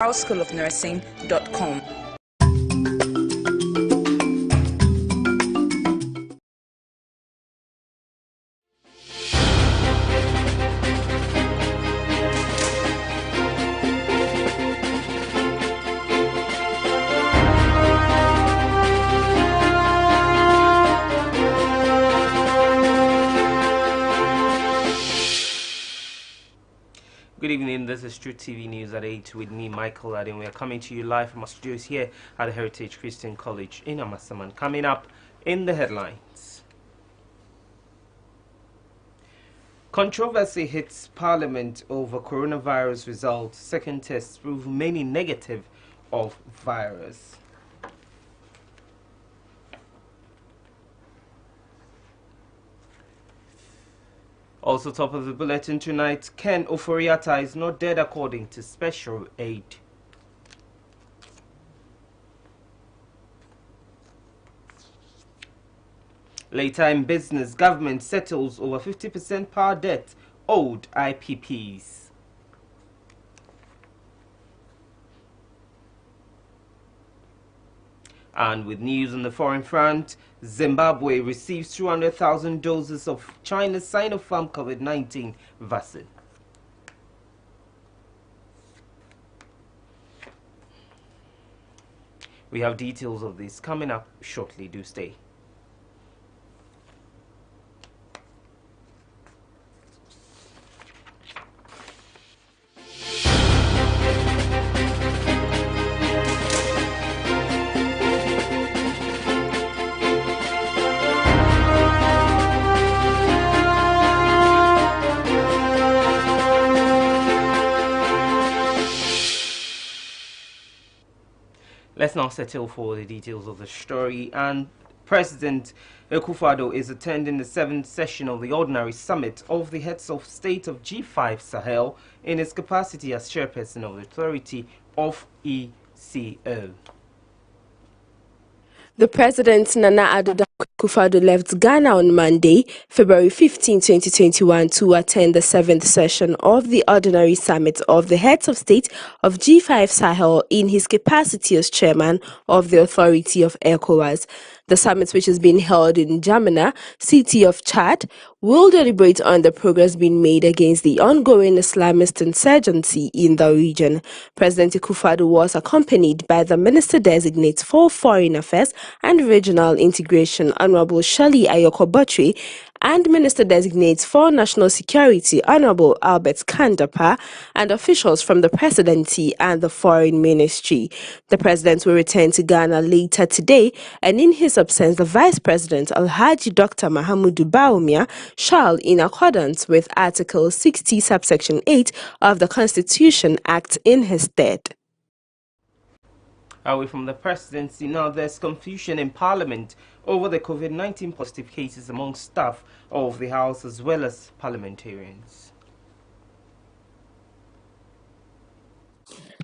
charlesschoolofnursing.com. Good evening, this is Truth TV News at 8 with me, Michael Adin. We are coming to you live from our studios here at the Heritage Christian College in Amasaman. Coming up in the headlines. Controversy hits Parliament over coronavirus results. Second tests prove many negative of virus. Also top of the bulletin tonight, Ken Oforiatta is not dead according to special aid. Later in business, government settles over 50% power debt owed IPPs. And with news on the foreign front, Zimbabwe receives 200,000 doses of China's Sinopharm COVID-19 vaccine. We have details of this coming up shortly. Do stay. Let's now settle for the details of the story. And President Akufo-Addo is attending the 7th session of the Ordinary Summit of the Heads of State of G5 Sahel in his capacity as chairperson of the Authority of ECO. The President, Nana Addo Akufo-Addo, left Ghana on Monday, February 15, 2021, to attend the 7th session of the Ordinary Summit of the Heads of State of G5 Sahel in his capacity as chairman of the Authority of ECOWAS. The summit, which is being held in N'Djamena, city of Chad, will deliberate on the progress being made against the ongoing Islamist insurgency in the region. President Akufo-Addo was accompanied by the Minister-Designate for Foreign Affairs and Regional Integration, Honorable Shirley Ayoko-Botry, and Minister-Designate for National Security, Honorable Albert Kandapa, and officials from the Presidency and the Foreign Ministry. The President will return to Ghana later today, and in his absence, the Vice President, Alhaji Dr. Mahamudu Bawumia, shall, in accordance with Article 60, subsection 8 of the Constitution, act in his stead. Away from the presidency, now there's confusion in Parliament over the COVID-19 positive cases among staff of the House as well as parliamentarians.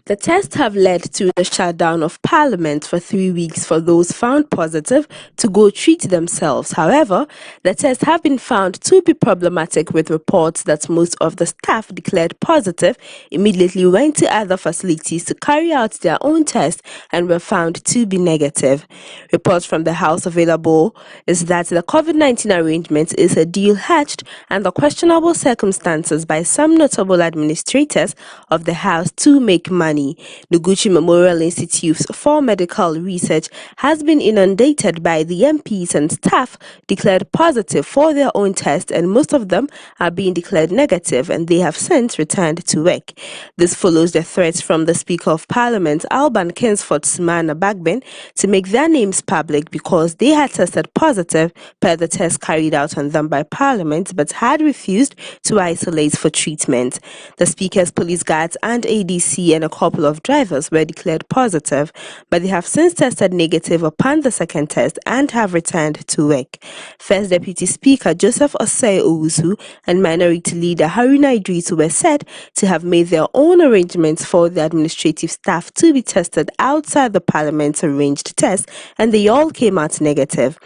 The tests have led to the shutdown of Parliament for 3 weeks for those found positive to go treat themselves. However, the tests have been found to be problematic, with reports that most of the staff declared positive immediately went to other facilities to carry out their own test and were found to be negative. Reports from the House available is that the COVID-19 arrangement is a deal hatched under questionable circumstances by some notable administrators of the House to make money. The Gucci Memorial Institute for Medical Research has been inundated by the MPs and staff declared positive for their own test, and most of them are being declared negative, and they have since returned to work. This follows the threats from the Speaker of Parliament, Alban Kingsford Sumana Bagbin, to make their names public because they had tested positive per the test carried out on them by Parliament, but had refused to isolate for treatment. The Speaker's police guards and ADC and a couple of drivers were declared positive, but they have since tested negative upon the second test and have returned to work. First Deputy Speaker Joseph Osei Owusu and Minority Leader Haruna Idrisu were said to have made their own arrangements for the administrative staff to be tested outside the Parliament arranged test, and they all came out negative.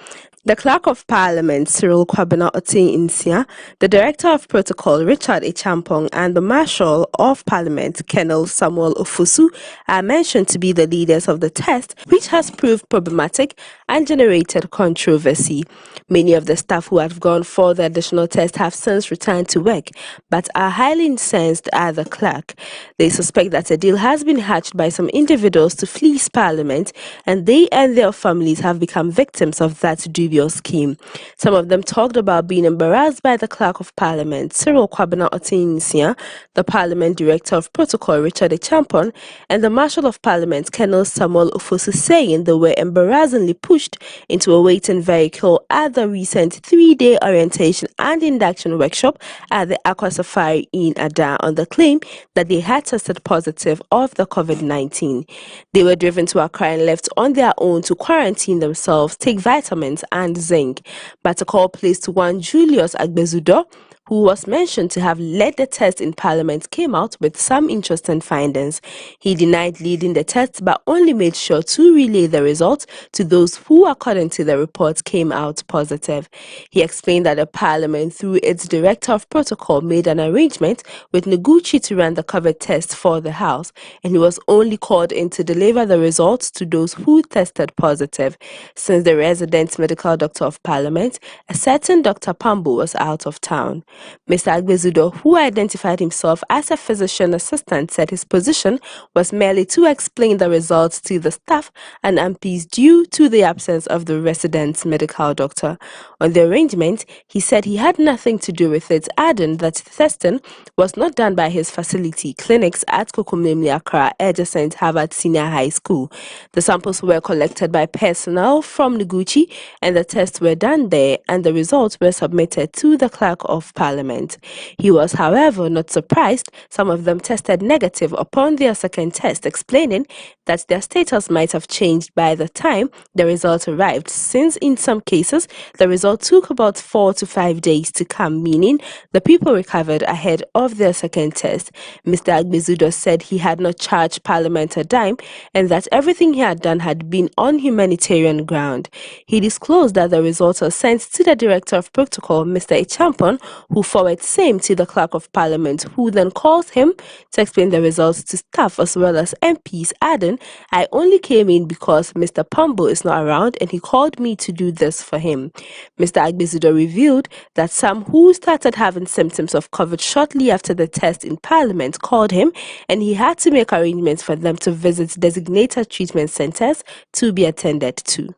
The Clerk of Parliament, Cyril Kwabena Otin-Nsia, the Director of Protocol, Richard Echampong, and the Marshal of Parliament, Colonel Samuel Ofosu, are mentioned to be the leaders of the test, which has proved problematic and generated controversy. Many of the staff who have gone for the additional test have since returned to work, but are highly incensed at the clerk. They suspect that a deal has been hatched by some individuals to fleece Parliament, and they and their families have become victims of that dubious scheme. Some of them talked about being embarrassed by the Clerk of Parliament, Cyril Kwabena Otin-Nsia, the Parliament Director of Protocol, Richard Echampong, and the Marshal of Parliament, Colonel Samuel Ofosu, saying they were embarrassingly pushed into a waiting vehicle at the recent 3-day orientation and induction workshop at the Aqua Safari in Ada on the claim that they had tested positive of the COVID-19. They were driven to Accra and left on their own to quarantine themselves, take vitamins and zinc. But a call placed to one Julius Agbezudo, who was mentioned to have led the test in Parliament, came out with some interesting findings. He denied leading the test but only made sure to relay the results to those who, according to the report, came out positive. He explained that the Parliament, through its Director of Protocol, made an arrangement with Noguchi to run the COVID test for the House, and he was only called in to deliver the results to those who tested positive. Since the resident medical doctor of Parliament, a certain Dr. Pambo, was out of town. Mr. Agbezudo, who identified himself as a physician assistant, said his position was merely to explain the results to the staff and MPs due to the absence of the resident medical doctor. On the arrangement, he said he had nothing to do with it, adding that testing was not done by his facility, clinics at Kokomemli Accra, adjacent Harvard Senior High School. The samples were collected by personnel from Noguchi, and the tests were done there, and the results were submitted to the Clerk of Parliament. He was, however, not surprised some of them tested negative upon their second test, explaining that their status might have changed by the time the result arrived, since in some cases the result took about 4 to 5 days to come, meaning the people recovered ahead of their second test. Mr. Agbezudo said he had not charged Parliament a dime and that everything he had done had been on humanitarian ground. He disclosed that the results were sent to the Director of Protocol, Mr. Echampong, who forwards same to the Clerk of Parliament, who then calls him to explain the results to staff as well as MPs, adding, "I only came in because Mr. Pambo is not around and he called me to do this for him." Mr. Agbezudo revealed that some who started having symptoms of COVID shortly after the test in Parliament called him, and he had to make arrangements for them to visit designated treatment centers to be attended to.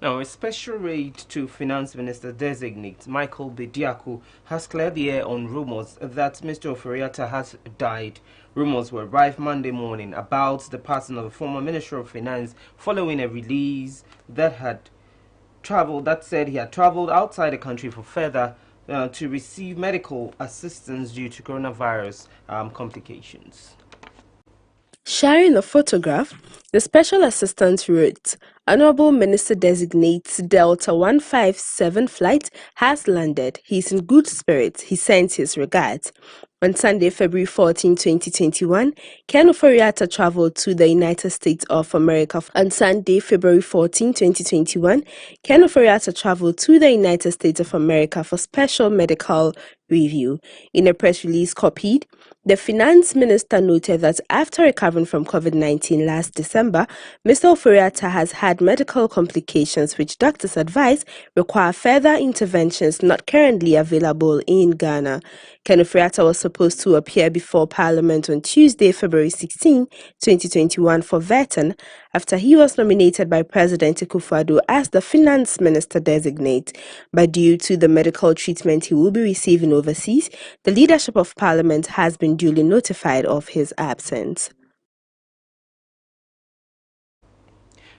Now, a special raid to Finance Minister-designate Michael Bediako has cleared the air on rumors that Mr. Ofori-Atta has died. Rumors were rife Monday morning about the passing of the former Minister of Finance following a release that said he had traveled outside the country for further to receive medical assistance due to coronavirus complications. Sharing a photograph, the special assistant wrote, "Honorable Minister-designate's Delta 157 flight has landed. He's in good spirits. He sends his regards." On Sunday, February 14, 2021, Ken Ofori-Atta traveled to the United States of America. On Sunday, February 14, 2021, Ken Ofori-Atta traveled to the United States of America for special medical review. In a press release copied, the finance minister noted that after recovering from COVID-19 last December, Mr. Ofori-Atta has had medical complications which doctors advise require further interventions not currently available in Ghana. Ken Ofori-Atta was supposed to appear before Parliament on Tuesday, February 16, 2021 for vetting after he was nominated by President Akufo-Addo as the finance minister designate. But due to the medical treatment he will be receiving overseas, the leadership of Parliament has been duly notified of his absence.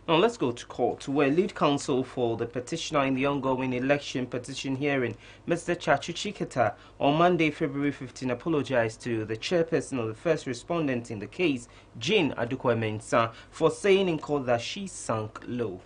Now let's go to court, where lead counsel for the petitioner in the ongoing election petition hearing, Mr. Chachu Chiketa, on Monday, February 15, apologized to the chairperson of the first respondent in the case, Jane Adukwa-Mensah, for saying in court that she sunk low.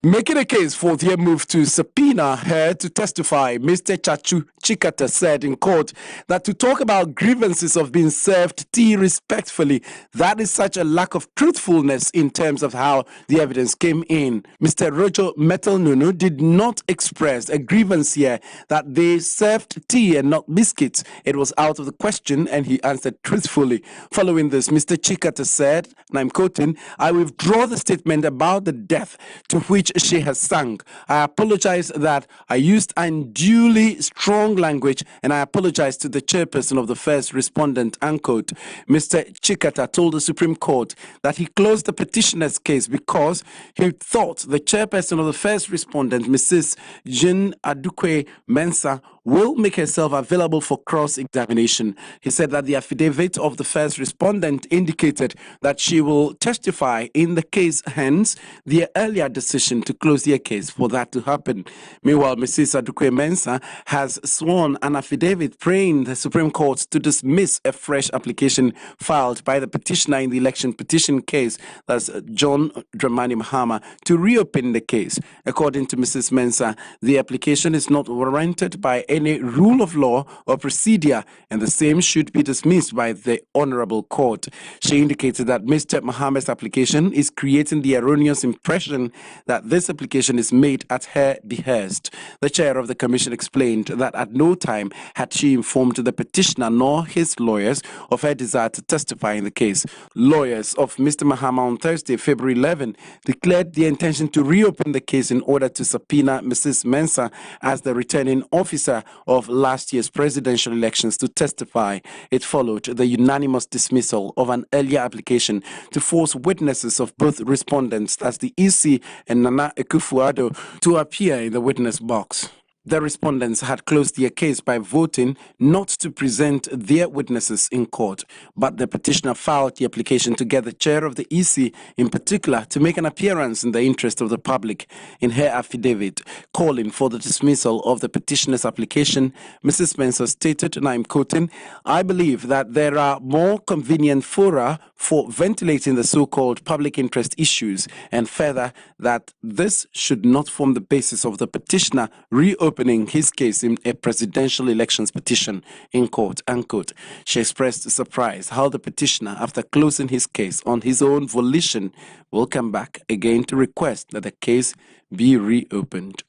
Making a case for their move to subpoena her to testify, Mr. Chachu Chikata said in court that to talk about grievances of being served tea respectfully, that is such a lack of truthfulness in terms of how the evidence came in. Mr. Rojo Metal Nunu did not express a grievance here that they served tea and not biscuits. It was out of the question and he answered truthfully. Following this, Mr. Chikata said, and I'm quoting, "I withdraw the statement about the death to which she has sung. I apologize that I used unduly strong language and I apologize to the chairperson of the first respondent," unquote. Mr. Chikata told the Supreme Court that he closed the petitioner's case because he thought the chairperson of the first respondent, Mrs. Jean Adukwe Mensah, will make herself available for cross-examination. He said that the affidavit of the first respondent indicated that she will testify in the case, hence the earlier decision to close their case for that to happen. Meanwhile, Mrs. Adukwe Mensah has sworn an affidavit praying the Supreme Court to dismiss a fresh application filed by the petitioner in the election petition case, that's John Dramani Mahama, to reopen the case. According to Mrs. Mensah, the application is not warranted by any rule of law or procedure, and the same should be dismissed by the Honorable Court. She indicated that Mr. Mahama's application is creating the erroneous impression that this application is made at her behest. The chair of the commission explained that at no time had she informed the petitioner nor his lawyers of her desire to testify in the case. Lawyers of Mr. Mahama on Thursday, February 11, declared the intention to reopen the case in order to subpoena Mrs. Mensah as the returning officer of last year's presidential elections to testify. It followed the unanimous dismissal of an earlier application to force witnesses of both respondents, that's the EC and Nana Akufo-Addo, to appear in the witness box. The respondents had closed their case by voting not to present their witnesses in court, but the petitioner filed the application to get the chair of the EC in particular to make an appearance in the interest of the public. In her affidavit calling for the dismissal of the petitioner's application, Mrs. Mensah stated, and I'm quoting, "I believe that there are more convenient fora for ventilating the so-called public interest issues, and further that this should not form the basis of the petitioner reopening his case in a presidential elections petition in court," unquote. She expressed surprise how the petitioner, after closing his case on his own volition, will come back again to request that the case be reopened.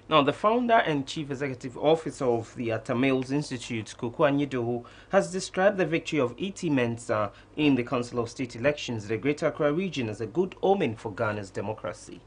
Now, the founder and chief executive officer of the Tamils Institute, Kuku Anyidoho, has described the victory of E.T. Mensah in the Council of State elections in the Greater Accra region as a good omen for Ghana's democracy.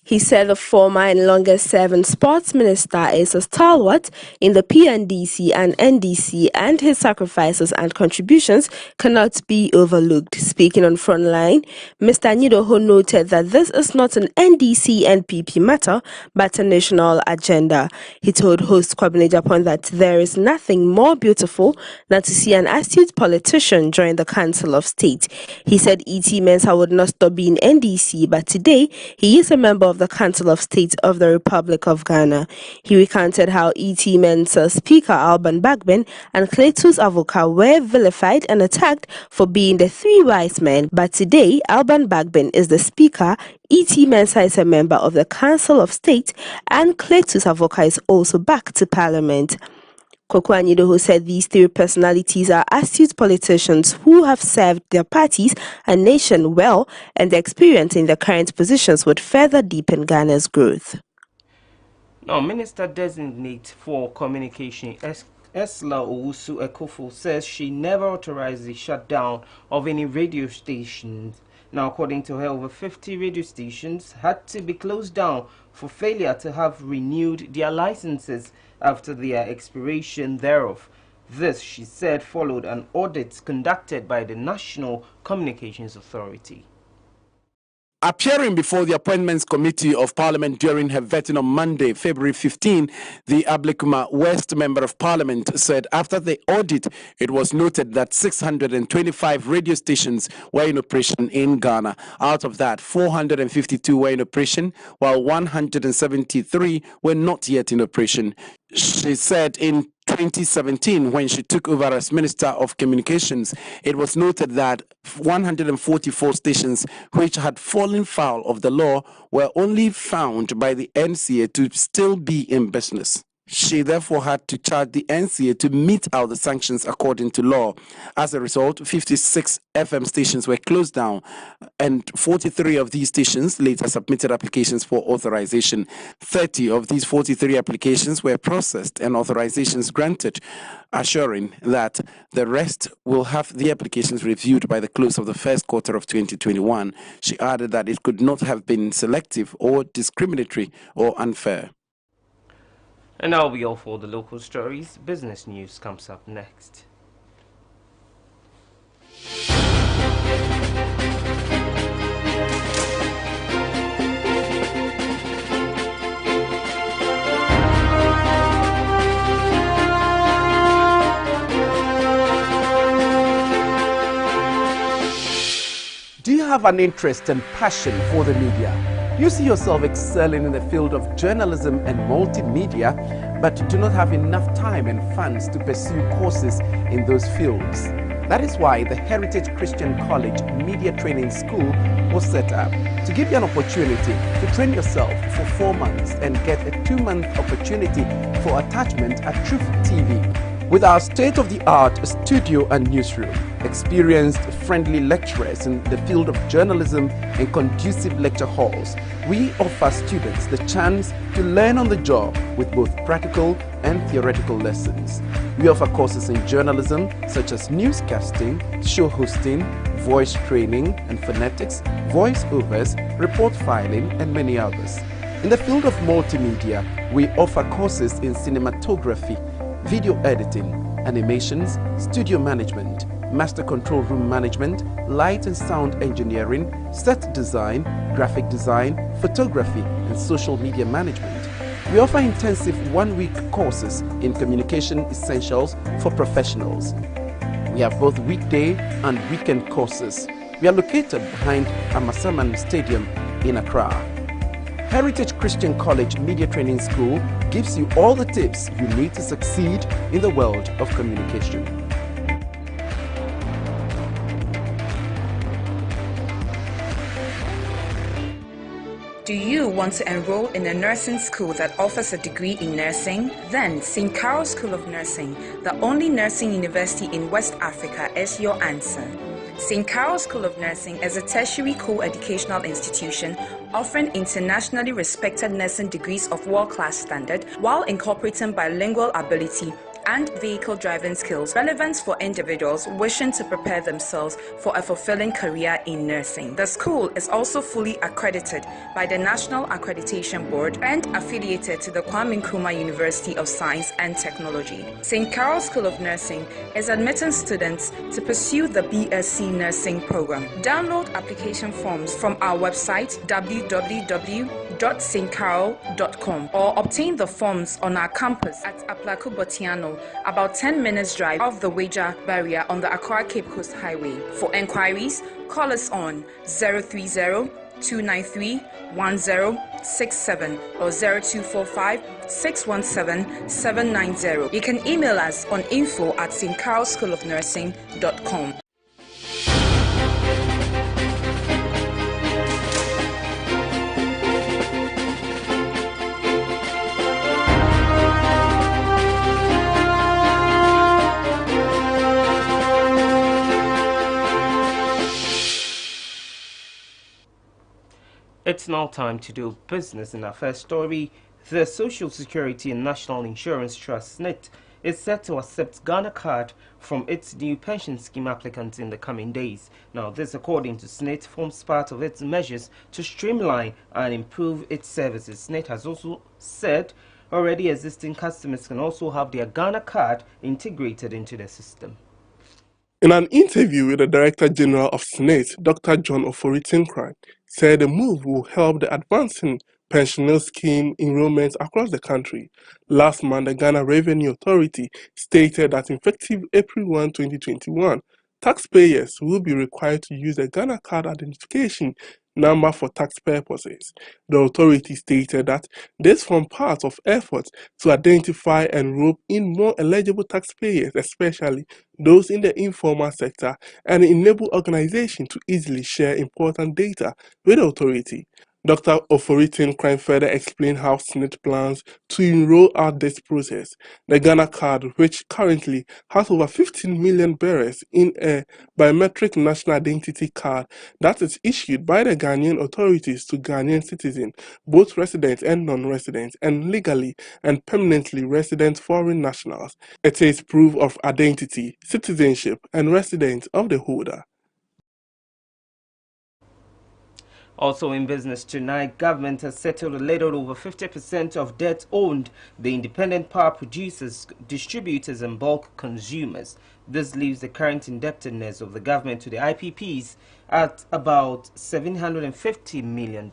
He said the former and longest-serving sports minister is a stalwart in the PNDC and NDC, and his sacrifices and contributions cannot be overlooked. Speaking on Frontline, Mr. Anyidoho noted that this is not an NDC-NPP matter, but a national agenda. He told host Kwabena Japan that there is nothing more beautiful than to see an astute politician join the Council of State. He said E.T. Mensah would not stop being NDC, but today he is a member of the Council of State of the Republic of Ghana. He recounted how E.T. Mensah Speaker Alban Bagbin and Cletus Avoka were vilified and attacked for being the three wise men, but today Alban Bagbin is the Speaker, E.T. Mensah is a member of the Council of State, and Cletus Avoka is also back to Parliament. Kuku Anyidoho said these three personalities are astute politicians who have served their parties and nation well, and their experience in their current positions would further deepen Ghana's growth. Now, Minister-designate for Communication, Esla Owusu Ekofo, says she never authorized the shutdown of any radio stations. Now, according to her, over 50 radio stations had to be closed down for failure to have renewed their licenses after their expiration thereof. This, she said, followed an audit conducted by the National Communications Authority. Appearing before the Appointments Committee of Parliament during her vetting on Monday, February 15, the Ablekuma West Member of Parliament said after the audit, it was noted that 625 radio stations were in operation in Ghana. Out of that, 452 were in operation, while 173 were not yet in operation. She said in 2017, when she took over as Minister of Communications, it was noted that 144 stations which had fallen foul of the law were only found by the NCA to still be in business. She therefore had to charge the NCA to mete out the sanctions according to law. As a result, 56 FM stations were closed down, and 43 of these stations later submitted applications for authorization. 30 of these 43 applications were processed and authorizations granted, assuring that the rest will have the applications reviewed by the close of the first quarter of 2021. She added that it could not have been selective or discriminatory or unfair. And that'll be all for the local stories. Business news comes up next. Do you have an interest and passion for the media? You see yourself excelling in the field of journalism and multimedia, but do not have enough time and funds to pursue courses in those fields. That is why the Heritage Christian College Media Training School was set up to give you an opportunity to train yourself for 4 months and get a 2-month opportunity for attachment at Truth TV. With our state-of-the-art studio and newsroom, experienced friendly lecturers in the field of journalism and conducive lecture halls, we offer students the chance to learn on the job with both practical and theoretical lessons. We offer courses in journalism such as newscasting, show hosting, voice training and phonetics, voiceovers, report filing, and many others. In the field of multimedia, we offer courses in cinematography, video editing, animations, studio management, master control room management, light and sound engineering, set design, graphic design, photography, and social media management. We offer intensive 1-week courses in communication essentials for professionals. We have both weekday and weekend courses. We are located behind Amasaman Stadium in Accra. Heritage Christian College Media Training School gives you all the tips you need to succeed in the world of communication. Do you want to enroll in a nursing school that offers a degree in nursing? Then St. Carol's School of Nursing, the only nursing university in West Africa, is your answer. St. Carol's School of Nursing is a tertiary co-educational institution offering internationally respected nursing degrees of world-class standard while incorporating bilingual ability and vehicle driving skills relevant for individuals wishing to prepare themselves for a fulfilling career in nursing. The school is also fully accredited by the National Accreditation Board and affiliated to the Kwame Nkrumah University of Science and Technology. St. Carol's School of Nursing is admitting students to pursue the BSc Nursing program. Download application forms from our website www.stcarol.com or obtain the forms on our campus at Aplaku Botiano, about 10 minutes drive off the Wager barrier on the Accra Cape Coast Highway. For enquiries, call us on 030-293-1067 or 0245-617-790. You can email us on info@stcarolschoolofnursing.com. It's now time to do business. In our first story, the Social Security and National Insurance Trust, SSNIT, is set to accept Ghana card from its new pension scheme applicants in the coming days. Now, this, according to SSNIT, forms part of its measures to streamline and improve its services. SSNIT has also said already existing customers can also have their Ghana card integrated into the system. In an interview with the Director General of SSNIT, Dr. John Ofori-Tinkrang said the move will help the advancing pensioner scheme enrollments across the country. Last month, the Ghana Revenue Authority stated that effective April 1, 2021, taxpayers will be required to use the Ghana card identification number for tax purposes. The authority stated that this forms part of efforts to identify and rope in more eligible taxpayers, especially those in the informal sector, and enable organizations to easily share important data with the authority. Dr. Oforitin further explained how SSNIT plans to roll out this process. The Ghana card, which currently has over 15 million bearers, in a biometric national identity card that is issued by the Ghanaian authorities to Ghanaian citizens, both residents and non-residents, and legally and permanently resident foreign nationals. It is proof of identity, citizenship, and residence of the holder. Also in business tonight, government has settled a little over 50% of debt owed the independent power producers, distributors and bulk consumers. This leaves the current indebtedness of the government to the IPPs at about $750 million.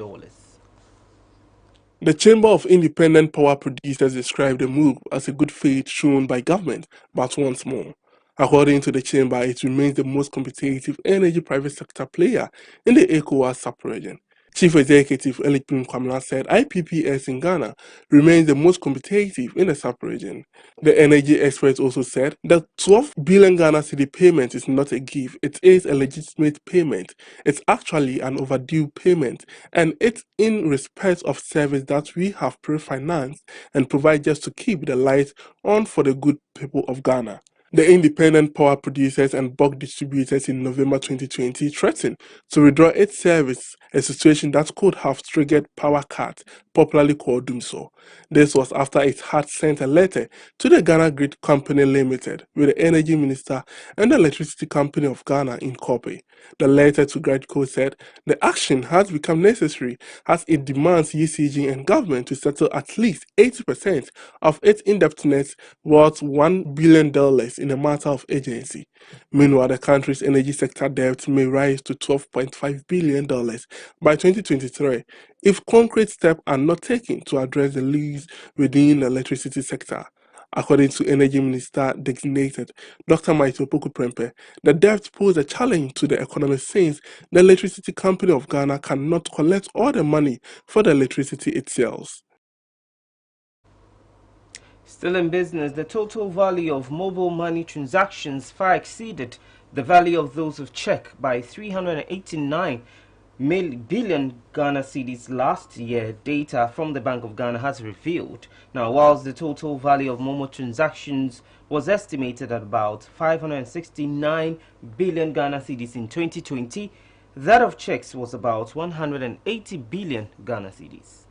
The Chamber of Independent Power Producers described the move as a good faith shown by government, but once more, according to the Chamber, it remains the most competitive energy private sector player in the ECOWAS sub-region. Chief Executive Elikpim Kwamla said IPPS in Ghana remains the most competitive in the sub-region. The energy experts also said that 12 billion Ghana cedi payment is not a gift, it is a legitimate payment. It's actually an overdue payment, and it's in respect of service that we have pre-financed and provide just to keep the lights on for the good people of Ghana. The independent power producers and bulk distributors in November 2020 threatened to withdraw its service, a situation that could have triggered power cuts, popularly called Doomsor. This was after it had sent a letter to the Ghana Grid Company Limited with the Energy Minister and the Electricity Company of Ghana in copy. The letter to GridCo said the action has become necessary as it demands ECG and government to settle at least 80% of its indebtedness worth $1 billion in a matter of urgency. Meanwhile, the country's energy sector debt may rise to $12.5 billion by 2023 if concrete steps are not taken to address the leaks within the electricity sector. According to Energy Minister designated Dr. Maito Poku-Prempeh, the debt poses a challenge to the economy since the Electricity Company of Ghana cannot collect all the money for the electricity it sells. Still in business, the total value of mobile money transactions far exceeded the value of those of check by 389 billion Ghana cedis last year, data from the Bank of Ghana has revealed. Now, whilst the total value of Momo transactions was estimated at about 569 billion Ghana cedis in 2020, that of checks was about 180 billion Ghana cedis.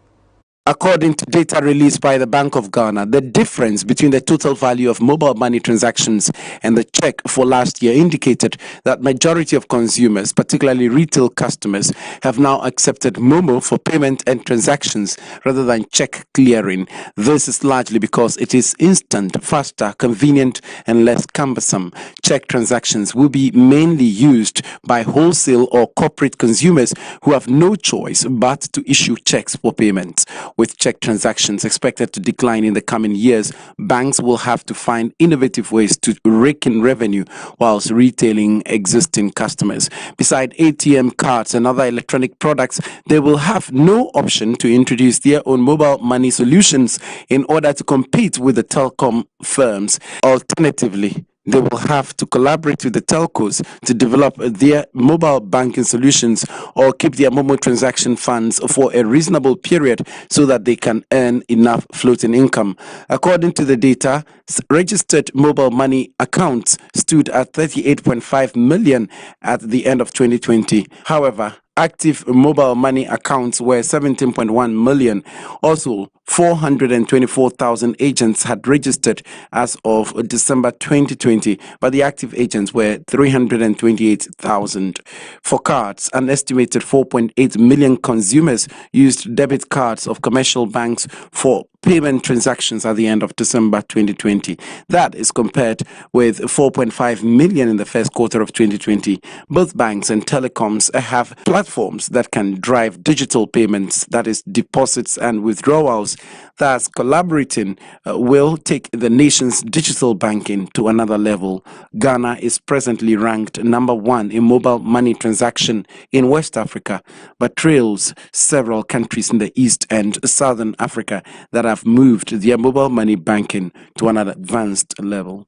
According to data released by the Bank of Ghana, the difference between the total value of mobile money transactions and the check for last year indicated that majority of consumers, particularly retail customers, have now accepted Momo for payment and transactions rather than check clearing. This is largely because it is instant, faster, convenient, and less cumbersome. Check transactions will be mainly used by wholesale or corporate consumers who have no choice but to issue checks for payments. With check transactions expected to decline in the coming years, banks will have to find innovative ways to rake in revenue whilst retailing existing customers. Beside ATM cards and other electronic products, they will have no option to introduce their own mobile money solutions in order to compete with the telecom firms. Alternatively, they will have to collaborate with the telcos to develop their mobile banking solutions or keep their Momo transaction funds for a reasonable period so that they can earn enough floating income. According to the data, registered mobile money accounts stood at 38.5 million at the end of 2020. However, active mobile money accounts were 17.1 million. Also, 424,000 agents had registered as of December 2020, but the active agents were 328,000. For cards, an estimated 4.8 million consumers used debit cards of commercial banks for payment transactions at the end of December 2020. That is compared with 4.5 million in the first quarter of 2020. Both banks and telecoms have platforms that can drive digital payments, that is, deposits and withdrawals. thus collaborating will take the nation's digital banking to another level. Ghana is presently ranked #1 in mobile money transaction in West Africa, but trails several countries in the East and Southern Africa that have moved their mobile money banking to an advanced level.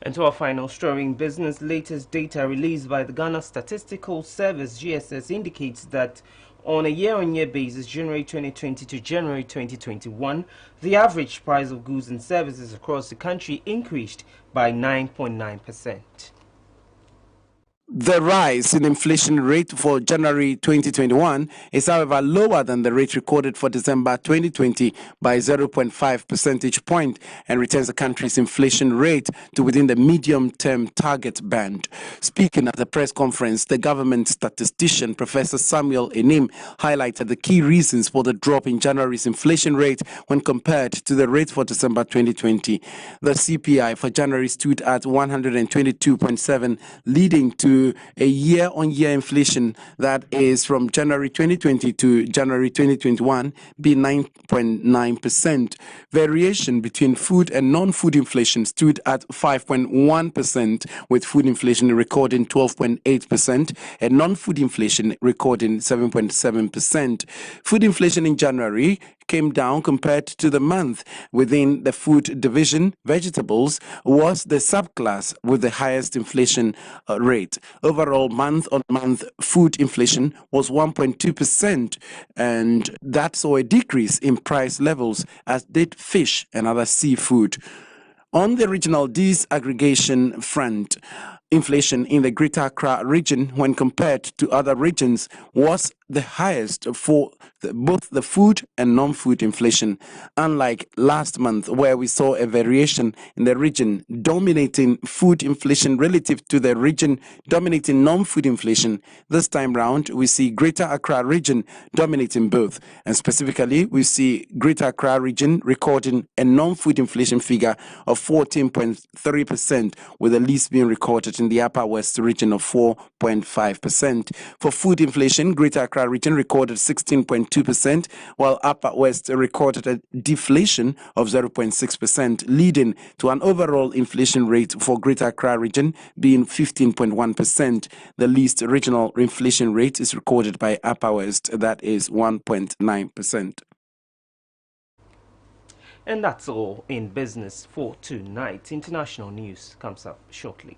And to our final story in business, latest data released by the Ghana Statistical Service (GSS) indicates that on a year-on-year basis, January 2020 to January 2021, the average price of goods and services across the country increased by 9.9%. The rise in inflation rate for January 2021 is, however, lower than the rate recorded for December 2020 by 0.5 percentage point and returns the country's inflation rate to within the medium-term target band. Speaking at the press conference, the government statistician Professor Samuel Enim highlighted the key reasons for the drop in January's inflation rate when compared to the rate for December 2020. The CPI for January stood at 122.7, leading to a year-on-year inflation that is from January 2020 to January 2021 be 9.9%. Variation between food and non-food inflation stood at 5.1%, with food inflation recording 12.8% and non-food inflation recording 7.7%. Food inflation in January came down compared to the month. Within the food division, vegetables was the subclass with the highest inflation rate. Overall, month-on-month food inflation was 1.2%, and that saw a decrease in price levels, as did fish and other seafood. On the regional disaggregation front, inflation in the Greater Accra region, when compared to other regions, was the highest for both the food and non-food inflation, unlike last month where we saw a variation in the region dominating food inflation relative to the region dominating non-food inflation. This time round, we see Greater Accra region dominating both, and specifically we see Greater Accra region recording a non-food inflation figure of 14.3%, with the least being recorded in the Upper West region of 4.5%. For food inflation, Greater Accra region recorded 16.2%, while Upper West recorded a deflation of 0.6%, leading to an overall inflation rate for Greater Accra region being 15.1%. The least regional inflation rate is recorded by Upper West, that is 1.9%. And that's all in business for tonight. International news comes up shortly.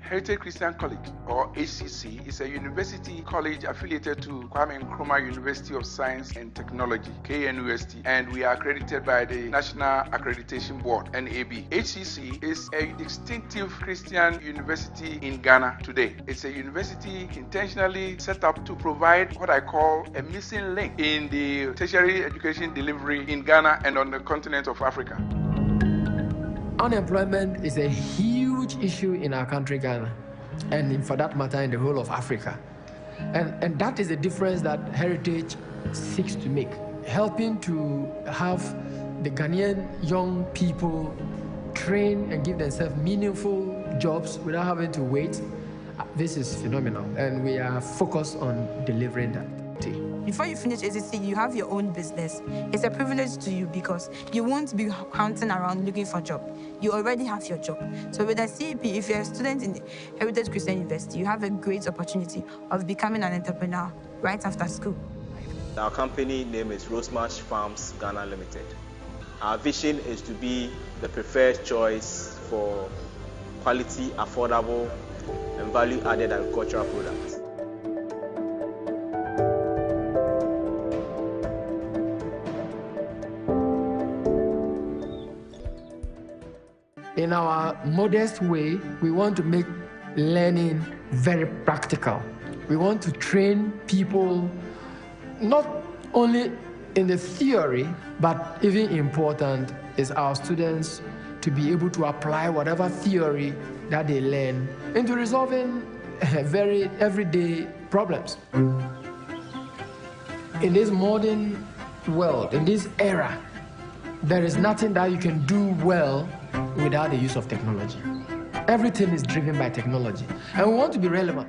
Heritage Christian College, or HCC, is a university college affiliated to Kwame Nkrumah University of Science and Technology, KNUST, and we are accredited by the National Accreditation Board, NAB. HCC is a distinctive Christian university in Ghana today. It's a university intentionally set up to provide what I call a missing link in the tertiary education delivery in Ghana and on the continent of Africa. Unemployment is a huge issue in our country, Ghana, and for that matter, in the whole of Africa. And that is the difference that Heritage seeks to make, helping to have the Ghanaian young people train and give themselves meaningful jobs without having to wait. This is phenomenal, and we are focused on delivering that. Before you finish HCC, you have your own business. It's a privilege to you because you won't be hunting around looking for a job. You already have your job. So with a CEP, if you're a student in Heritage Christian University, you have a great opportunity of becoming an entrepreneur right after school. Our company name is Rosemarsh Farms Ghana Limited. Our vision is to be the preferred choice for quality, affordable, and value-added agricultural products. In our modest way, we want to make learning very practical. We want to train people not only in the theory, but even important is our students to be able to apply whatever theory that they learn into resolving very everyday problems. In this modern world, in this era, there is nothing that you can do well without the use of technology. Everything is driven by technology, and we want to be relevant.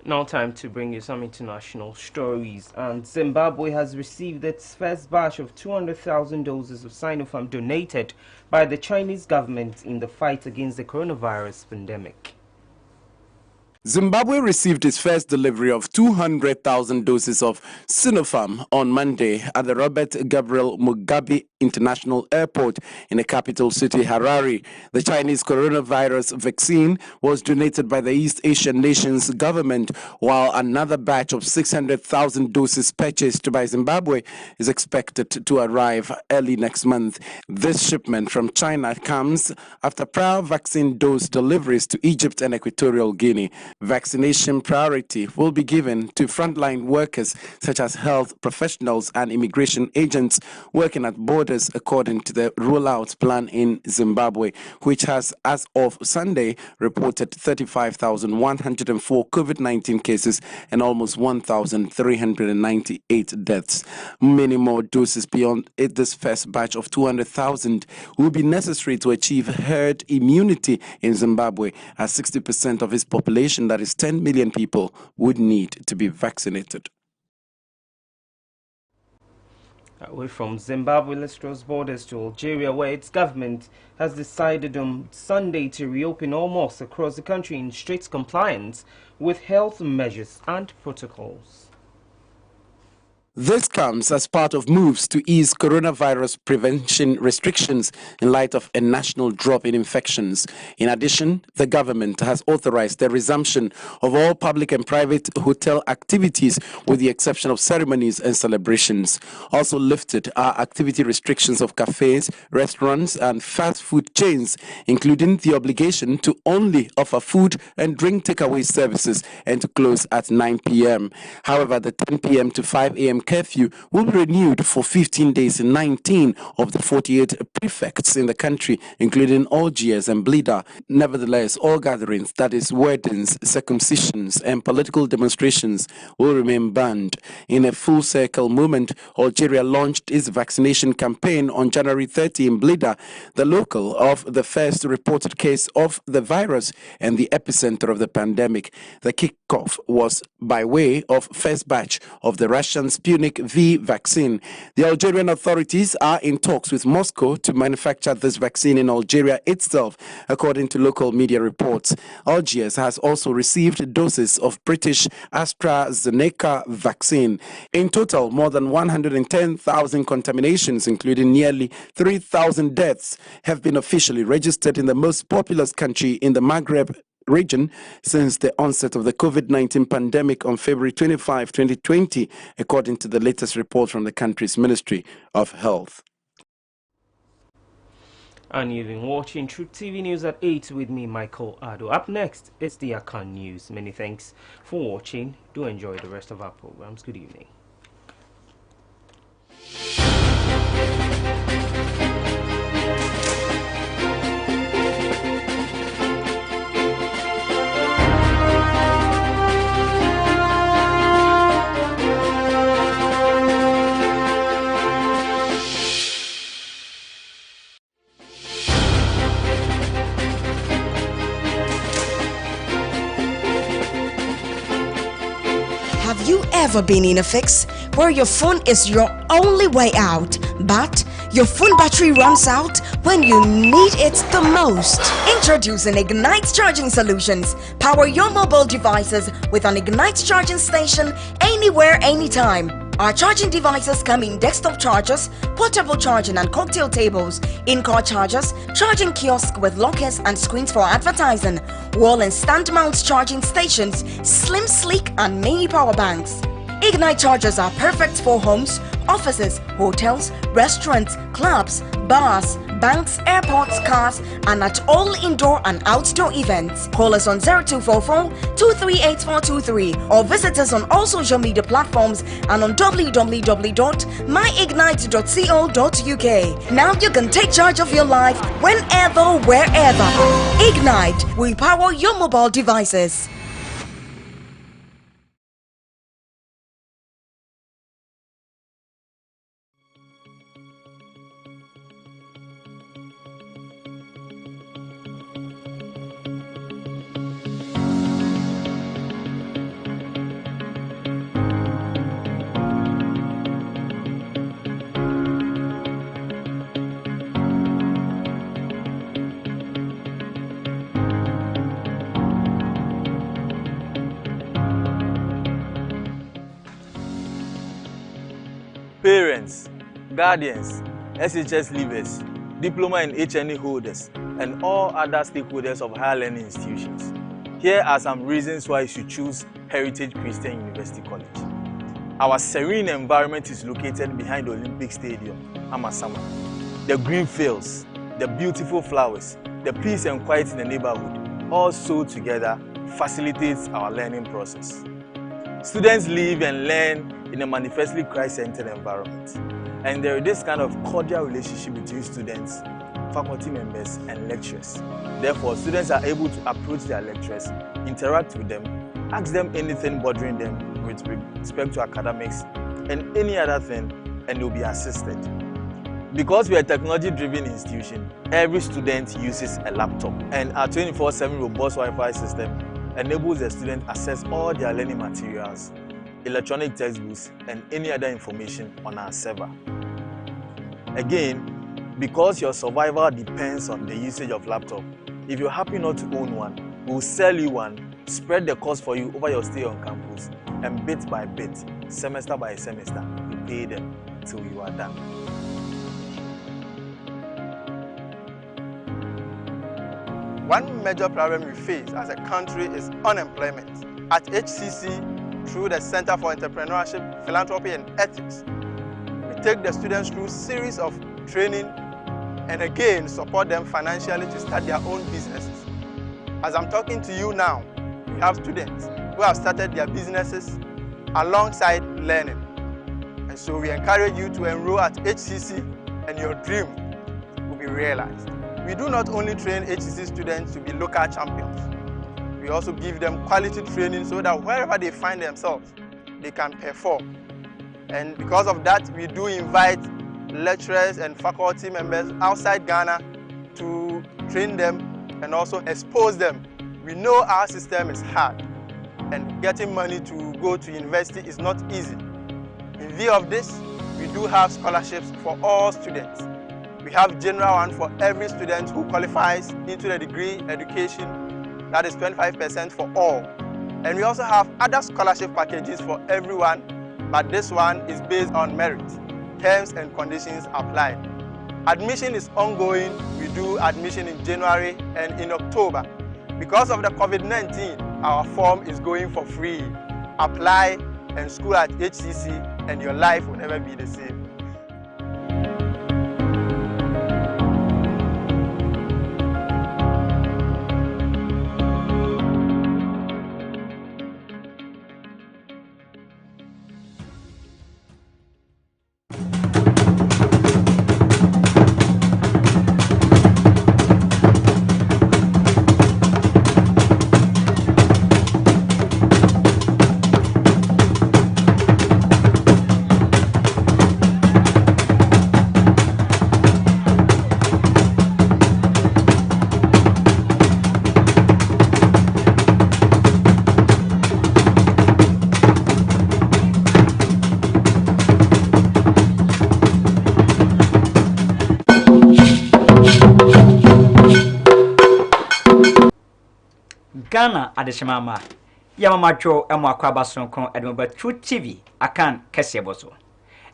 Now time to bring you some international stories, and Zimbabwe has received its first batch of 200,000 doses of Sinopharm donated by the Chinese government in the fight against the coronavirus pandemic. Zimbabwe received its first delivery of 200,000 doses of Sinopharm on Monday at the Robert Gabriel Mugabe International Airport in the capital city, Harare. The Chinese coronavirus vaccine was donated by the East Asian nation's government, while another batch of 600,000 doses purchased by Zimbabwe is expected to arrive early next month. This shipment from China comes after prior vaccine dose deliveries to Egypt and Equatorial Guinea. Vaccination priority will be given to frontline workers such as health professionals and immigration agents working at borders, according to the rollout plan in Zimbabwe, which has, as of Sunday, reported 35,104 COVID-19 cases and almost 1,398 deaths. Many more doses beyond this first batch of 200,000 will be necessary to achieve herd immunity in Zimbabwe, as 60% of its population, that is 10 million people, would need to be vaccinated. Away from Zimbabwe, let's cross borders to Algeria, where its government has decided on Sunday to reopen all mosques across the country in strict compliance with health measures and protocols. This comes as part of moves to ease coronavirus prevention restrictions in light of a national drop in infections. In addition, the government has authorized the resumption of all public and private hotel activities with the exception of ceremonies and celebrations. Also lifted are activity restrictions of cafes, restaurants and fast food chains, including the obligation to only offer food and drink takeaway services and to close at 9 p.m. However, the 10 p.m. to 5 a.m. curfew will be renewed for 15 days in 19 of the 48 prefects in the country, including Algiers and Blida. Nevertheless, all gatherings, that is weddings, circumcisions and political demonstrations, will remain banned. In a full circle movement, Algeria launched its vaccination campaign on January 30 in Blida, the local of the first reported case of the virus and the epicenter of the pandemic. The kickoff was by way of first batch of the Russian Sputnik V vaccine. The Algerian authorities are in talks with Moscow to manufacture this vaccine in Algeria itself, according to local media reports. Algiers has also received doses of British AstraZeneca vaccine. In total, more than 110,000 contaminations, including nearly 3,000 deaths, have been officially registered in the most populous country in the Maghreb region since the onset of the COVID-19 pandemic on February 25, 2020, according to the latest report from the country's Ministry of Health. And you've been watching Truth TV News at 8 with me, Michael Ado. Up next, it's the Akan News. Many thanks for watching. Do enjoy the rest of our programs. Good evening. Have you ever been in a fix where your phone is your only way out, but Your phone battery runs out when you need it the most. Introducing Ignite Charging Solutions. Power your mobile devices with an Ignite charging station anywhere, anytime. Our charging devices come in desktop chargers, portable charging and cocktail tables, in-car chargers, charging kiosk with lockers and screens for advertising, wall and stand mount charging stations, slim, sleek and mini power banks. Ignite chargers are perfect for homes, offices, hotels, restaurants, clubs, bars, banks, airports, cars, and at all indoor and outdoor events. Call us on 0244-238423 or visit us on all social media platforms and on www.myignite.co.uk. Now you can take charge of your life whenever, wherever. Ignite, we power your mobile devices. Parents, guardians, SHS leavers, diploma and HNE holders, and all other stakeholders of higher learning institutions. Here are some reasons why you should choose Heritage Christian University College. Our serene environment is located behind the Olympic Stadium, Amasama. The green fields, the beautiful flowers, the peace and quiet in the neighborhood, all sold together facilitates our learning process. Students live and learn in a manifestly Christ-centered environment. And there is this kind of cordial relationship between students, faculty members, and lecturers. Therefore, students are able to approach their lecturers, interact with them, ask them anything bothering them with respect to academics and any other thing, and they'll be assisted. Because we are a technology-driven institution, every student uses a laptop, and our 24/7 robust Wi-Fi system enables the student access all their learning materials, electronic textbooks, and any other information on our server. Again, because your survival depends on the usage of laptop, if you're happy not to own one, we'll sell you one, spread the cost for you over your stay on campus, and bit by bit, semester by semester, you pay them till you are done. One major problem we face as a country is unemployment. At HCC, through the Center for Entrepreneurship, Philanthropy and Ethics, we take the students through a series of training and again support them financially to start their own businesses. As I'm talking to you now, we have students who have started their businesses alongside learning. And so we encourage you to enroll at HCC and your dream will be realized. We do not only train HCC students to be local champions, we also give them quality training so that wherever they find themselves, they can perform. And because of that, we do invite lecturers and faculty members outside Ghana to train them and also expose them. We know our system is hard and getting money to go to university is not easy. In view of this, we do have scholarships for all students. We have general one for every student who qualifies into the degree education. That is 25% for all. And we also have other scholarship packages for everyone, but this one is based on merit. Terms and conditions apply. Admission is ongoing. We do admission in January and in October. Because of the COVID-19, our form is going for free. Apply and school at HCC and your life will never be the same. Ghana Adeshimama. Yamamajo emo akwaba sonko edumba True TV akan keseboso.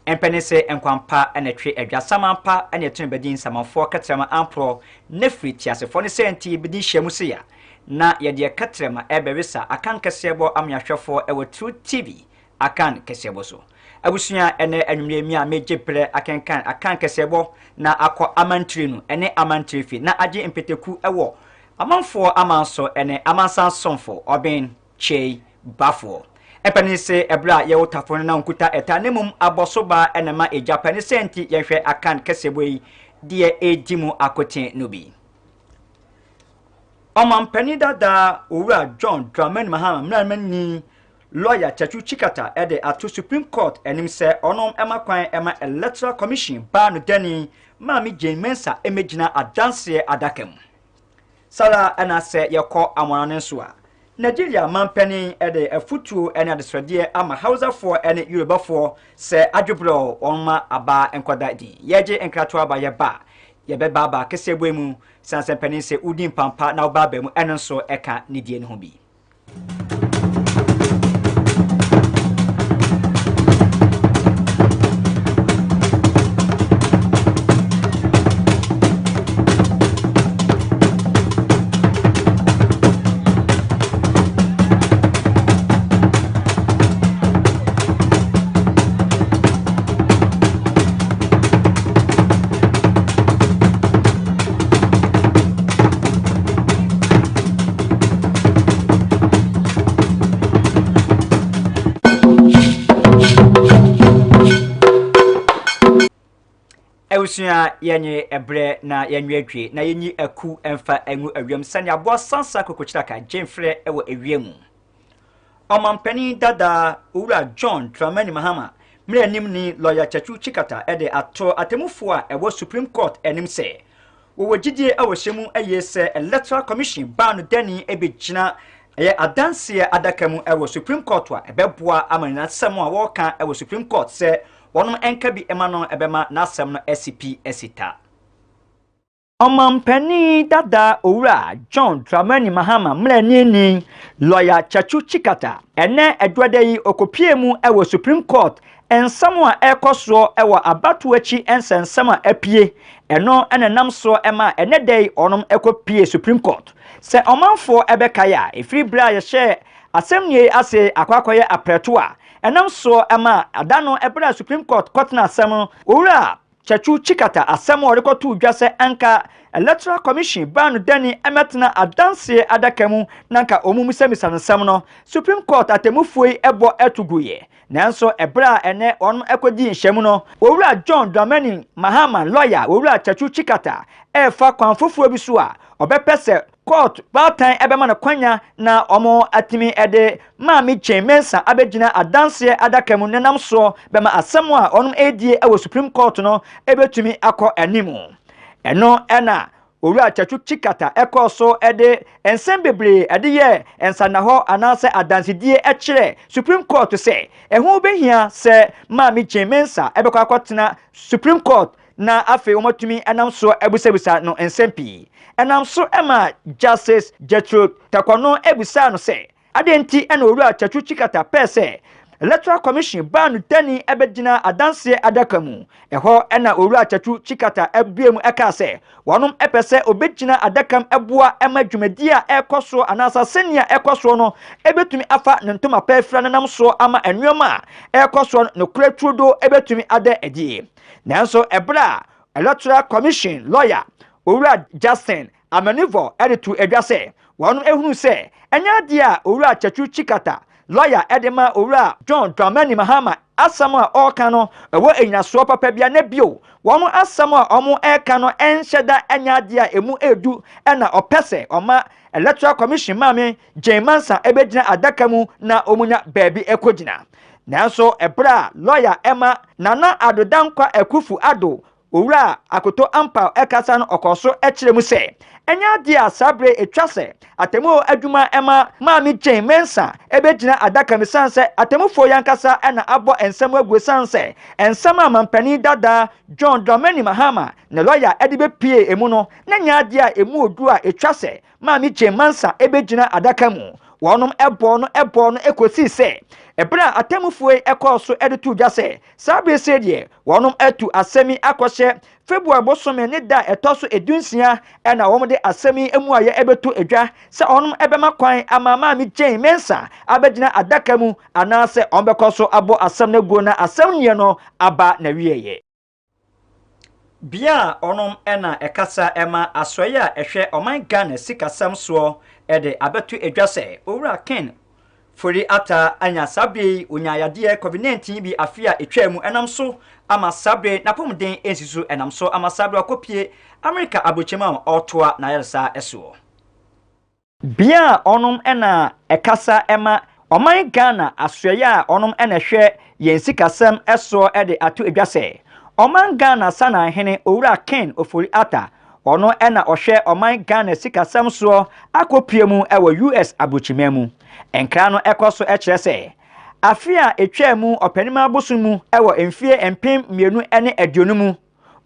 Empenese enkwampa enetwe adwasamampa enetun bedin samanfo katrama ampro nefri tiasefo ne senti bedin hyemuse ya na yede katrama ebewisa akan kesebo amyahwefo ewo True TV akan keseboso. Abusunya ene anwumremi a mejepre akenkan akan kesebo na akọ amantri no ene amantri fi na age empeteku ewo amanfo amanso ene amansan sonfo oben chei bafo epenise ebra ye wotafo na nkuta etanemum abosoba enema ejapane senti yehwe akan kesebo yi de edimu akoten no bi omampani dada owura John Dramani Mahama mranmani lawyer Chachu Chikata ede ato Supreme Court enim se onom emakwan ema Electoral Commission ba no dani Mami Jane Mensa emegina adanse adakam sala ana se yekọ amwana nso a Nigeria mampani ede afutuo ene adesrade ama Hausafo ene Yorubafo se adwobro onma aba enkoda di yeje enkrato aba ye ba ye be baba kesebo emu sansempani se udi mpampa na obaba mu ene nso eka nidie ne ho bi Ewusia yenye ebre na yenwedwe na yenyi aku emfa engu awiem sane abo sansa kokochiraka Jemfre ewo ewiemu omampani dada owura John Dramani Mahama mrenim ni lawyer Chachu Chikata ede ato atemufo a ewo Supreme Court enim se wo gidie awohyemu ayese Electoral Commission ba no dani ebegina eye adanse adakamu ewo Supreme Court wa ebeboa amanina semu a woka ewo Supreme Court se wonum enka bi emano ebema na asem no SCP esita omampani dada owura John Dramani Mahama mranini lawyer Chachu Chikata ene edwadayi okopiemu ewo Supreme Court ensamo a ekoso ewo abatoachi ensensam a apie eno enenam so ema enedai onum ekopie Supreme Court se omanfo ebekaya efri bra ye hye asemnie ase akwakoye apreto a enam so ema adano ebra Supreme Court kotna asem owura Chachu Chikata asem orekoto udwase anka Electoral Commission ban dani emetna adanse adakamu nanka omumusemisa nsem no Supreme Court atemufoi ebo etuguye nanso ebra ene on ekodi nhyiam no owura John Dramani Mahama lawyer owura Chachu Chikata efa kwanfofuo bi so a obepese court batan ebema na kwanya na omo atimi ede Mami Jane Mensa abegina adanse adakamu nenam so bema asem a onum edie ewo Supreme Court no ebetumi akọ animu eno ena owura Chachu Chikata ekoso ede ensem bebre ede ye ensana ho anase adansedie ekire Supreme Court se ehu behia se Mami Jane Mensa ebekọ akọtena Supreme Court na afi omotumi enam so ebusebusa no ensempi enam so ema Justice Jethro Takono ebusa no se adenti ena owura Chachu Chikata pese Electoral Commission ban dani ebegina adanse adakamu eho ena owura Chachu Chikata ebiemu eka se wonum epese obegina adakam eboa ema dwumadia ekoso anasa senia ekoso no ebetumi afa ntoma pefra nanam so ama enwoma ekoso no kuratrudo ebetumi ade edie nanso ebra Electoral Commission lawyer owura Justin Amanivo editu edwase wonum ehunu se enya dia owura Chachu Chikata lawyer edema owura John Dramani Mahama asam a oka no ewo enyinaso papa bia na bio womo asam a omo eka no enhyeda enya dia emu edu ena opese oma Electoral Commission mame Jane Mensa ebegina adakamu na omunya baabi ekogina nanso ebra lawyer Emma Nana Adodankwa Ekufu Ado owura akoto ampa ekasa no okoso ekire mu se enya dia sabre etwase atemu adwuma ema maami Jane Mensa ebegina adaka misanse atemufo yankasa na abo ensem agusanse ensem amampani dada John Dramani Mahama ne lawyer edibe pie emu no na nya dia emu odu a etwase maami Jane Mensa ebegina adaka mu wonom ebo no ekosi se ebra atemufo ekoso editu dwase sabre se die wonom atu asemi akose February bosome ne da etoso edunsia na wom de asemi emu aye ebetu edwa se onum ebema kwan amama mi Jane Mensa abegina adaka mu anase onbekoso abo asem na guo na asem nie no aba na wieye bia onum na ekasa ema asoya ehwe oman Ghana sikasam so ede abetu edwa se owura Ken Fori ata anya sabre unyayade COVID-19 bi afia etwam enam so ama sabre napomden ensisu enam so ama sabre akopie America abochema otoa na yersa eso bia onum ena ekasa ema oman Ghana asoya onum ena hwe yensikasam eso ede atu edwase oman Ghana sana hene owura Ken Ofori ata ono ena ohwe oman Ghana sikasam so akopie mu ewo US abochema mu enkra no ekoso ekirese afia etwamu opanima bosumu ewo emfie empem mienu ene aduonu mu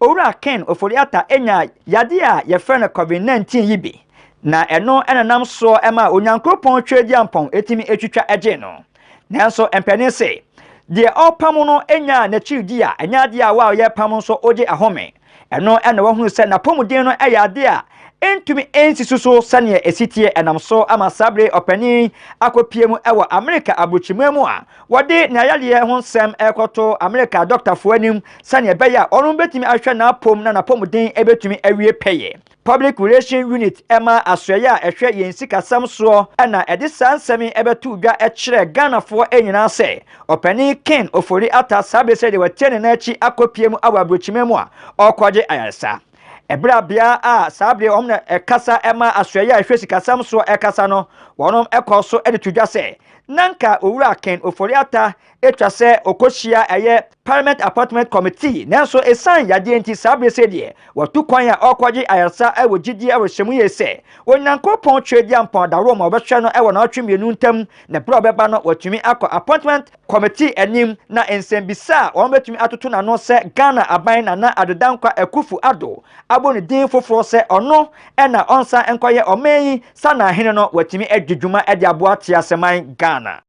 owura Ken Ofori ata enya yade a yefre na COVID-19 yibi na eno enanam so ema onyankopon twedi ampon etimi etwitwa eje no nanso empene se de opam no enya na chidi a enya de a wa ye pam so oje ahome eno ena wo hunu se na pomuden no eyade a entumi ensisuso sane esitie enam so ama sabre opani akopiemu ewo America abrochimemu a wode na yale ho nsem ekoto America doctor foanim sane beya onum betimi ahwe na apom na napomuden ebetumi awie peye Public Relation Unit ema asoya ehwe yensika samso na edi sansemi ebetu dwa ekire Ghana fo enyina se opani Ken Ofori ata sabre se de watene na achi akopiemu awabrochimemu a okwaje ayasa ebra bia a sabre omna ekasa ema asoya ehwe sikasam so ekasa no wonom ekoso editudwa se nanka owura Ken Ofori ata etwase okoshia eye Parliament Appointment Committee nanso esan yade enti sabre se de watu kwan a okwaje ayasa ewo gidi ewo hyemu yese onyankopon twedi ampon da Roma obehwe no ewo na otwemienu ntam na bra obeba no watumi akọ Appointment Committee enim na ensembisa won betumi atoto na no se Ghana aban na adodankwa Ekufu Ado abo ne din foforo se ono na onsa enkoye omeyi sana hene no watumi adwudwuma ede aboa tiaseman Ghana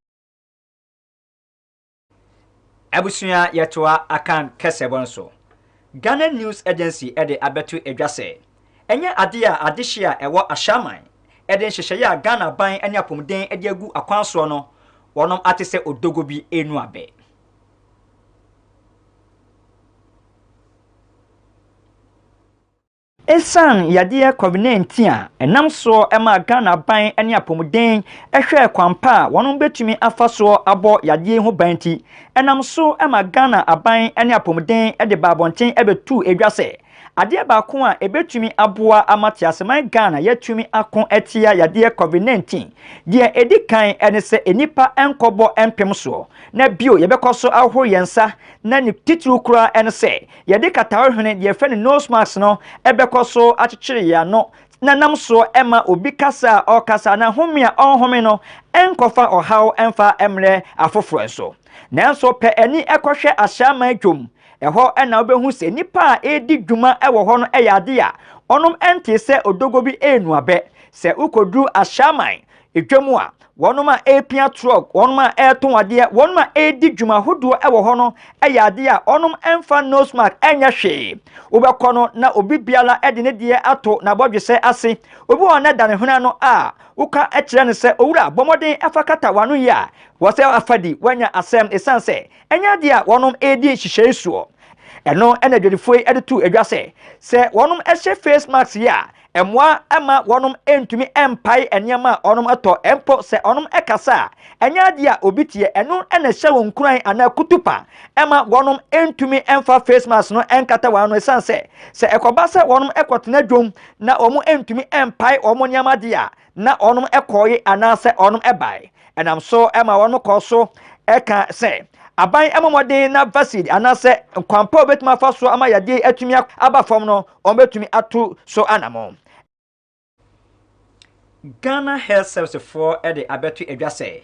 Abusunya yetoa akan kesebonso Ghana News Agency ede abetu edwase enye ade a adehia ewo ashaman ede nhyehyeye Ghana ban anya pomden ede agu akwanso no wonom atese odogo bi enu abe Esan yade COVID-19 a enam so ema Ghana ban ane apomden ehwe kwampa wonom betumi afaso abo yade ho banti enam so ema Ghana aban ane apomden ede babonten ebetu edwase ade ba ko a ebetumi aboa amatiaseman Ghana yatumi akon etia yade COVID-19 de edikan ene se enipa enkobo empem so na bio yebekoso ahoro yensa na ni titru kura ene se yade katawhene de fe ne nose mask no ebekoso achichire ya no na nam so ema obi kasa o kasa na homia onhome no enkofa ohaw emfa emre afoforo so nanso pe eni ekohwe ahyama dwom eho na obehu se nipa edi dwuma ewo ho no eyade a onom ente se odogo bi enu abe se ukodru ashaman edwemu a wonoma epia truck wonoma eton ade wonoma edi dwuma hodo ewo ho no eyade a onom emfa nose mask enya hwe obekono na obi biala ede ne de ato na bodwese ase obi wona dane huna no a uka ekire ne se owura bomoden afakata wanu ya wose afadi wanya asem esanse enya de a wonom edi hihye suo eno ena dwedifoi editu edwase se wonom ehye face mask ya emwa ama wonom entumi empai enyama onom ato empo se onom ekasa enya de a obitie eno ena hye won kuran ana kutupa ema wonom entumi emfa face mask no enkata wanu esanse se ekobasa wonom ekotena dwom na omo entumi empai omo nyama de a na onom ekoyi ana se onom ebai enam so ema wonom koso eka se aban emomode na vaccine anase kwampa obetuma fa so ama yade atumi aba fam no ombetumi atu so anamo Ghana Health Service for the abetu edwase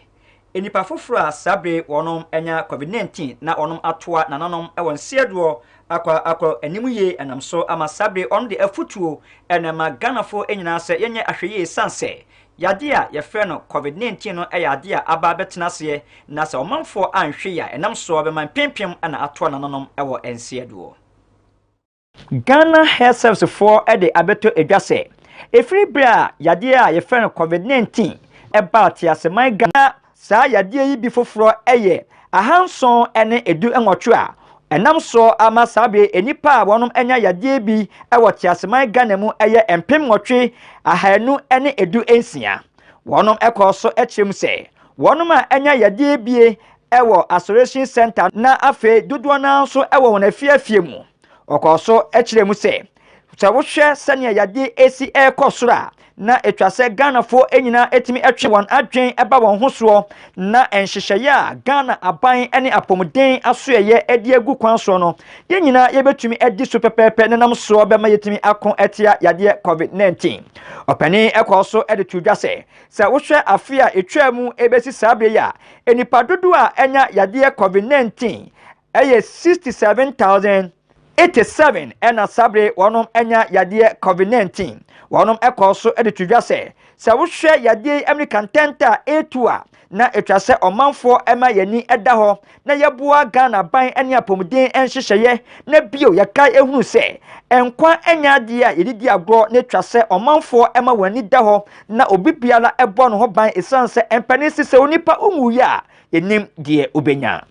enipa foforo a sabre wonom enya covid-19 na onom atoa nananom ewon siedo akwa animuye enamso ama sabre on the afutuo enema Ghana fo enyina se yenye ahweye sanse yade a yefre no covid-19 no yade a aba betena se na se omanfo anhwe ya enamso be pempem na atoa nananom ewo ensiedo Ghana Health Service for the abetu edwase efiri bra yade a yefre no covid-19 eba tiaseman Ghana sa yade yi bi foforo eye ahanson ene edu enwotwe a enam so ama sabe enipa a wonom enya yade bi ewo tiaseman Ghana mu eye empem nwotwe ahanu ene edu ensia wonom ekoso echem se wonom a enya yade bi ewo isolation center na afe dodo na so ewo wona fiafie mu okoso echiremu se wohwe sane yade esi ekosora na etwase Ghana fo enyina etimi etwe won adwen eba won hoso na enhyehyeye a Ghana aban ene apomuden asoeye edi egu kwan so no yenyina yebetumi edi so pepepe nenam so be ma yetimi akon etia yade covid-19 opani ekoso edi tudwase se wohwe afia etwamu ebesi sabre ya enipa dodo a enya yade covid-19 eye 67,087 ena sabre wonom enya yade covid-19 wonom ekoso editudwase se wohwe yade American tenta etua na etwase omanfo ema yani eda ho na yeboa Ghana ban ene apomuden enhyehyeye na bio yaka ehunu se enkwa enya de a yedidi agro na etwase omanfo ema wani da ho na obibiala ebo no ho ban esanse empanisi se onipa unwuye a yenim de obenya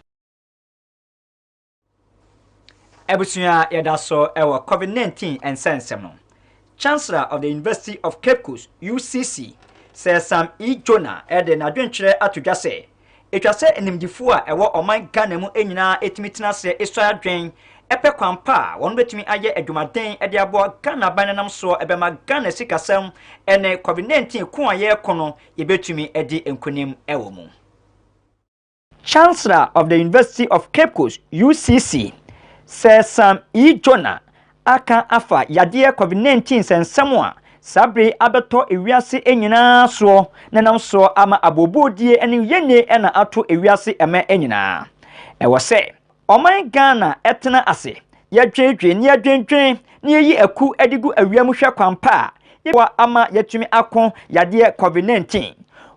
Ebusuya yedaso ewa COVID-19 and sensem. Chancellor of the University of Cape Coast, UCC, says Sam E. Jonah ede na adwenkyere atodwase. Etwase enimdifo a ewo oman Ghana mu enyina etimitina se esoa adwen epe kwampa won betimi aye adwumaden ede abo Ghana bananam so ebema Ghana sikasem ene COVID-19 ko aye kono yebetumi edi enkonim ewo mu. Chancellor of the University of Cape Coast, UCC, says Sam E. Jonah aka afa yade COVID-19 sensemo a sabre abeto ewiase enyina so nenam so ama abobodie ene yene ena ato ewiase ema enyina ewo se oman Ghana etena ase yadwedwe ni yadwendwen ni yi aku edigu awiam hwe kwampa yewa ama yatumi akon yade COVID-19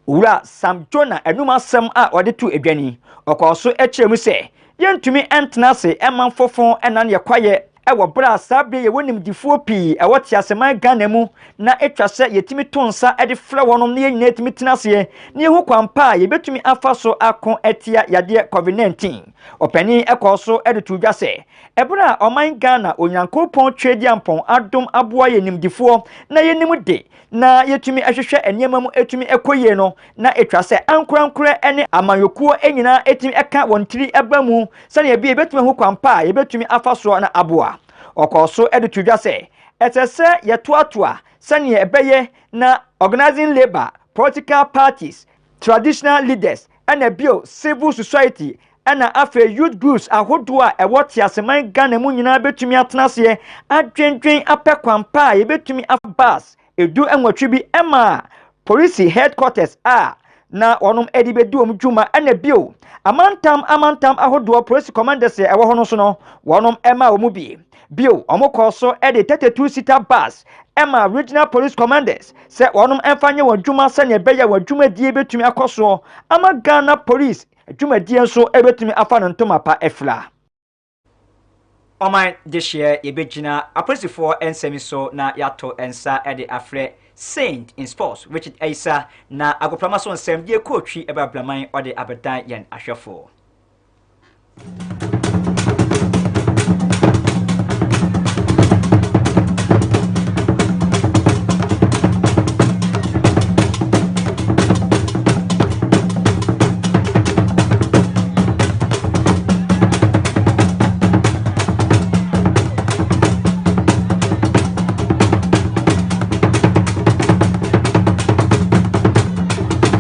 ura Sam Jonah enum asem a odetu edwani okoso echiremu se yentumi entena se eman fofon enan yakwaye ewo bra sabre ye wonim difuo pi ewo tiaseman Ghana mu na etwase yetimi tonsa ede fra wonom ne nyina etimi tenase ne hu kwampa ye betumi afa so akon etia yade COVID-19 opani ekoso ede tudwase ebra oman Ghana onyankopon twedi ampon adom aboa ye nimdifuo na yenim de na yetumi ahwehwe enema mu etumi ekoye no na etwase ankorankora ene amanyokuo enyina etimi eka wontiri eba mu sane ye betumi hu kwampa ye betumi afa so na aboa okoso editudwase etese yetoatoa sane ebeye na organizing labor political parties traditional leaders and bio civil society and afa youth groups ahodo a ewoti aseman Ghana mu nyina betumi atenase adwendwen apekwampa ye betumi afbas edu enwatwi bi ema police headquarters a na onum edibedu omdwuma and bio amantam ahodo police commanders ewo hono so no wonum ema omubi Bill omokoso ede 32 seater bus Emma regional police commanders say wonum enfanye wadwuma sane beya wadwuma die betumi akoso ama Ghana police adwuma die nso ebetumi afa no ntomapa efla Oman this year yebegina aposifo ensemiso na yato ensa ede afre Saint in sports Richard Aisa na agopramaso nsem die coachi eba blaman ode abedan yen ahwefo